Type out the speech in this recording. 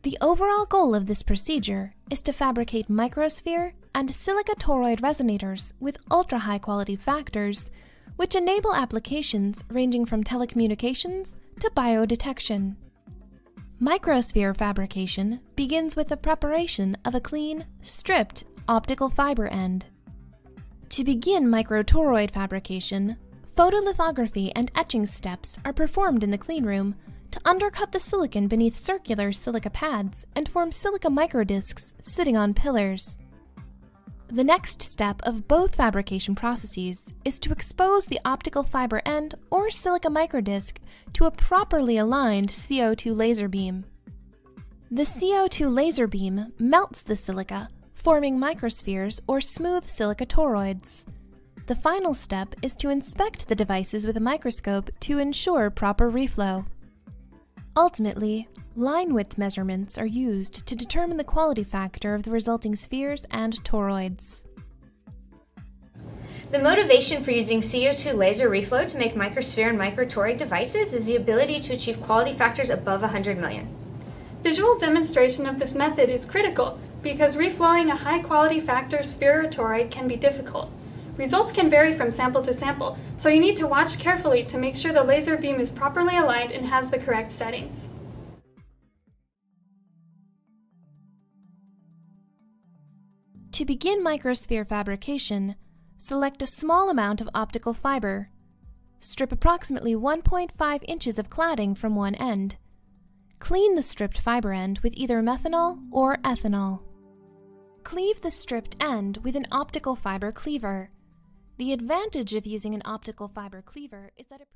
The overall goal of this procedure is to fabricate microsphere and silica toroid resonators with ultra-high quality factors, which enable applications ranging from telecommunications to biodetection. Microsphere fabrication begins with the preparation of a clean, stripped optical fiber end. To begin microtoroid fabrication, photolithography and etching steps are performed in the cleanroom to undercut the silicon beneath circular silica pads and form silica microdiscs sitting on pillars. The next step of both fabrication processes is to expose the optical fiber end or silica microdisc to a properly aligned CO2 laser beam. The CO2 laser beam melts the silica, forming microspheres or smooth silica toroids. The final step is to inspect the devices with a microscope to ensure proper reflow. Ultimately, line width measurements are used to determine the quality factor of the resulting spheres and toroids. The motivation for using CO2 laser reflow to make microsphere and microtoroid devices is the ability to achieve quality factors above 100 million. Visual demonstration of this method is critical because reflowing a high-quality factor sphere or toroid can be difficult. Results can vary from sample to sample, so you need to watch carefully to make sure the laser beam is properly aligned and has the correct settings. To begin microsphere fabrication, select a small amount of optical fiber. Strip approximately 1.5 inches of cladding from one end. Clean the stripped fiber end with either methanol or ethanol. Cleave the stripped end with an optical fiber cleaver. The advantage of using an optical fiber cleaver is that it